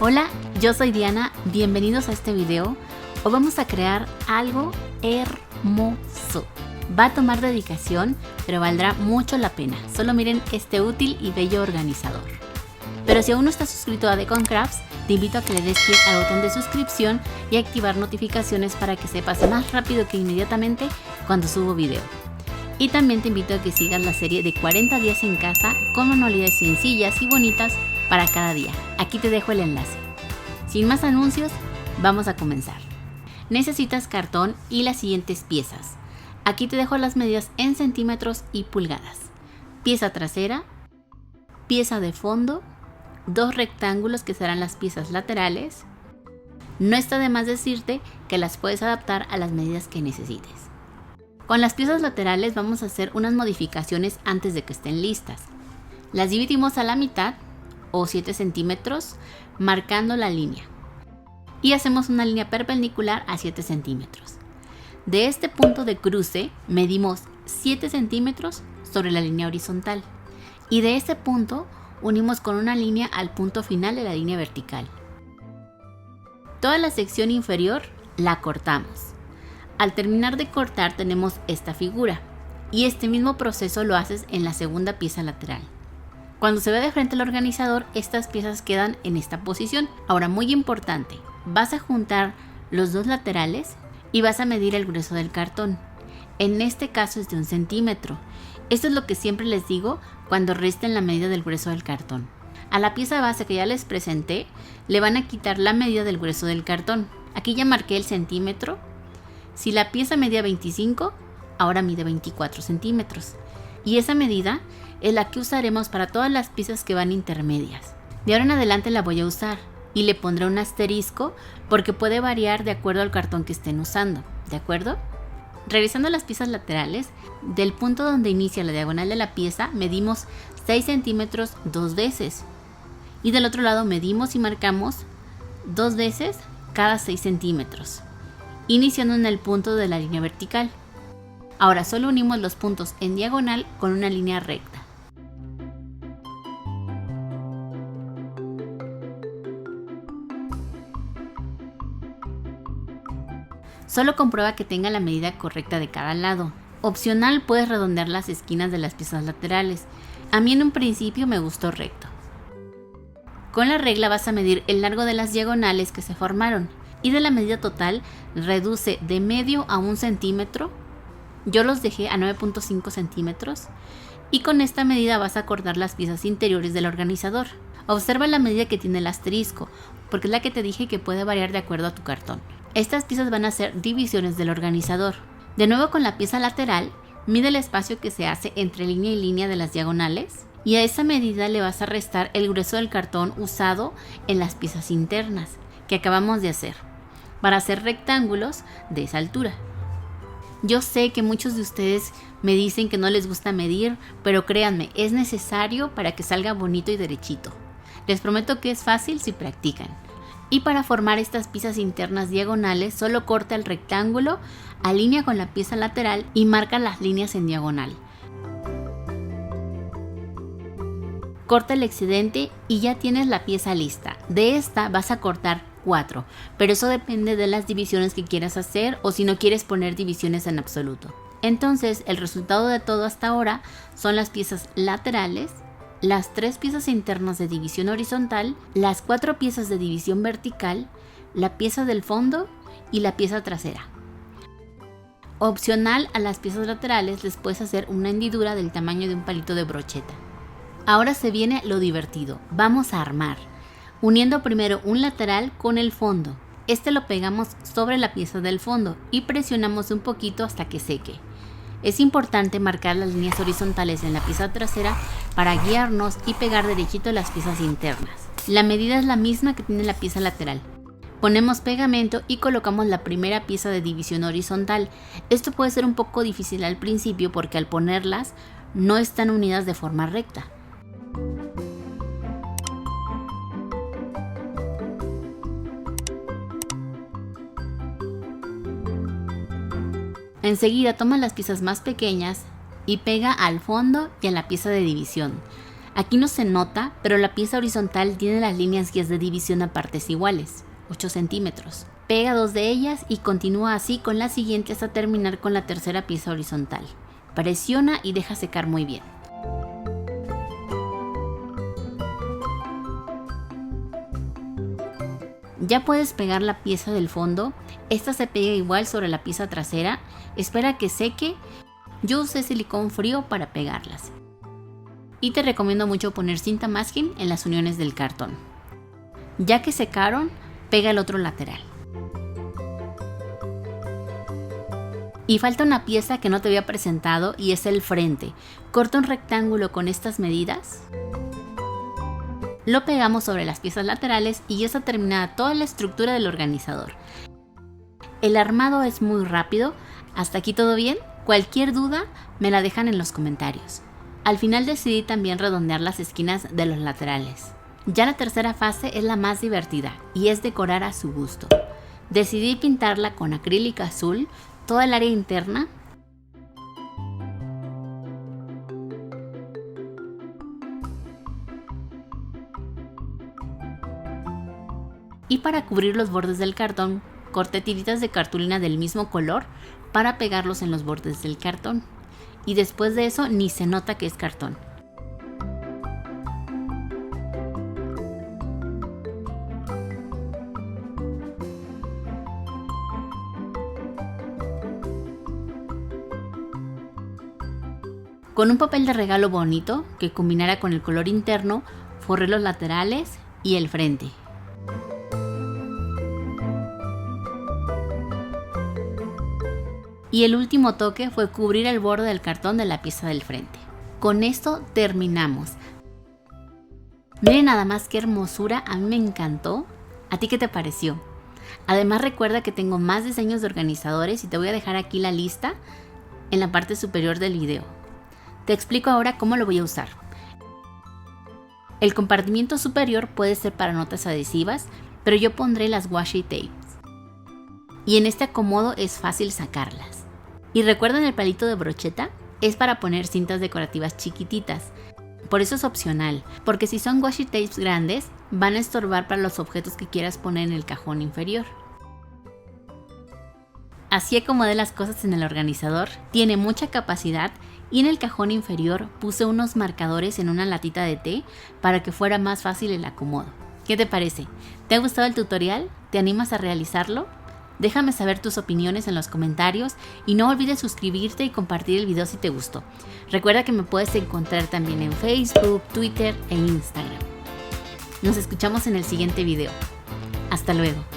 Hola, yo soy Diana, bienvenidos a este video. Hoy vamos a crear algo hermoso. Va a tomar dedicación, pero valdrá mucho la pena. Solo miren este útil y bello organizador. Pero si aún no estás suscrito a Decon Crafts, te invito a que le des clic al botón de suscripción y activar notificaciones para que sepas más rápido que inmediatamente cuando subo video. Y también te invito a que sigas la serie de 40 días en casa con manualidades sencillas y bonitas para cada día. Aquí te dejo el enlace. Sin más anuncios, vamos a comenzar. Necesitas cartón y las siguientes piezas. Aquí te dejo las medidas en centímetros y pulgadas. Pieza trasera, pieza de fondo, dos rectángulos que serán las piezas laterales. No está de más decirte que las puedes adaptar a las medidas que necesites. Con las piezas laterales vamos a hacer unas modificaciones antes de que estén listas. Las dividimos a la mitad o 7 centímetros marcando la línea y hacemos una línea perpendicular a 7 centímetros. De este punto de cruce medimos 7 centímetros sobre la línea horizontal y de este punto unimos con una línea al punto final de la línea vertical. Toda la sección inferior la cortamos. Al terminar de cortar tenemos esta figura y este mismo proceso lo haces en la segunda pieza lateral. Cuando se ve de frente el organizador, estas piezas quedan en esta posición. Ahora, muy importante, vas a juntar los dos laterales y vas a medir el grueso del cartón. En este caso es de 1 centímetro. Esto es lo que siempre les digo cuando resten la medida del grueso del cartón. A la pieza base que ya les presenté, le van a quitar la medida del grueso del cartón. Aquí ya marqué el centímetro. Si la pieza medía 25, ahora mide 24 centímetros. Y esa medida es la que usaremos para todas las piezas que van intermedias. De ahora en adelante la voy a usar y le pondré un asterisco porque puede variar de acuerdo al cartón que estén usando, ¿de acuerdo? Revisando las piezas laterales, del punto donde inicia la diagonal de la pieza medimos 6 centímetros 2 veces. Y del otro lado medimos y marcamos 2 veces cada 6 centímetros, iniciando en el punto de la línea vertical. Ahora solo unimos los puntos en diagonal con una línea recta. Solo comprueba que tenga la medida correcta de cada lado. Opcional, puedes redondear las esquinas de las piezas laterales. A mí en un principio me gustó recto. Con la regla vas a medir el largo de las diagonales que se formaron y de la medida total reduce de medio a 1 centímetro. Yo los dejé a 9.5 centímetros y con esta medida vas a cortar las piezas interiores del organizador. Observa la medida que tiene el asterisco porque es la que te dije que puede variar de acuerdo a tu cartón. Estas piezas van a ser divisiones del organizador. De nuevo con la pieza lateral, mide el espacio que se hace entre línea y línea de las diagonales y a esa medida le vas a restar el grueso del cartón usado en las piezas internas que acabamos de hacer para hacer rectángulos de esa altura. Yo sé que muchos de ustedes me dicen que no les gusta medir, pero créanme, es necesario para que salga bonito y derechito. Les prometo que es fácil si practican. Y para formar estas piezas internas diagonales, solo corta el rectángulo, alinea con la pieza lateral y marca las líneas en diagonal. Corta el excedente y ya tienes la pieza lista. De esta vas a cortar 4, pero eso depende de las divisiones que quieras hacer o si no quieres poner divisiones en absoluto. Entonces, el resultado de todo hasta ahora son las piezas laterales, las 3 piezas internas de división horizontal, las 4 piezas de división vertical, la pieza del fondo y la pieza trasera. Opcional, a las piezas laterales les puedes hacer una hendidura del tamaño de un palito de brocheta. Ahora se viene lo divertido. Vamos a armar, uniendo primero un lateral con el fondo. Este lo pegamos sobre la pieza del fondo y presionamos un poquito hasta que seque. Es importante marcar las líneas horizontales en la pieza trasera para guiarnos y pegar derechito las piezas internas. La medida es la misma que tiene la pieza lateral. Ponemos pegamento y colocamos la primera pieza de división horizontal. Esto puede ser un poco difícil al principio porque al ponerlas no están unidas de forma recta. Enseguida toma las piezas más pequeñas y pega al fondo y a la pieza de división. Aquí no se nota, pero la pieza horizontal tiene las líneas guías de división a partes iguales, 8 centímetros. Pega 2 de ellas y continúa así con la siguiente hasta terminar con la tercera pieza horizontal. Presiona y deja secar muy bien. Ya puedes pegar la pieza del fondo. Esta se pega igual sobre la pieza trasera. Espera que seque. Yo usé silicón frío para pegarlas. Y te recomiendo mucho poner cinta masking en las uniones del cartón. Ya que secaron, pega el otro lateral. Y falta una pieza que no te había presentado y es el frente. Corta un rectángulo con estas medidas. Lo pegamos sobre las piezas laterales y ya está terminada toda la estructura del organizador. El armado es muy rápido. ¿Hasta aquí todo bien? Cualquier duda me la dejan en los comentarios. Al final decidí también redondear las esquinas de los laterales. Ya la tercera fase es la más divertida y es decorar a su gusto. Decidí pintarla con acrílica azul, toda el área interna. Y para cubrir los bordes del cartón, corté tiritas de cartulina del mismo color para pegarlos en los bordes del cartón. Y después de eso ni se nota que es cartón. Con un papel de regalo bonito que combinara con el color interno, forré los laterales y el frente. Y el último toque fue cubrir el borde del cartón de la pieza del frente. Con esto terminamos. Miren nada más qué hermosura, a mí me encantó. ¿A ti qué te pareció? Además recuerda que tengo más diseños de organizadores y te voy a dejar aquí la lista en la parte superior del video. Te explico ahora cómo lo voy a usar. El compartimiento superior puede ser para notas adhesivas, pero yo pondré las washi tapes. Y en este acomodo es fácil sacarlas. ¿Y recuerdan el palito de brocheta? Es para poner cintas decorativas chiquititas. Por eso es opcional, porque si son washi tapes grandes, van a estorbar para los objetos que quieras poner en el cajón inferior. Así acomodé las cosas en el organizador, tiene mucha capacidad y en el cajón inferior puse unos marcadores en una latita de té para que fuera más fácil el acomodo. ¿Qué te parece? ¿Te ha gustado el tutorial? ¿Te animas a realizarlo? Déjame saber tus opiniones en los comentarios y no olvides suscribirte y compartir el video si te gustó. Recuerda que me puedes encontrar también en Facebook, Twitter e Instagram. Nos escuchamos en el siguiente video. Hasta luego.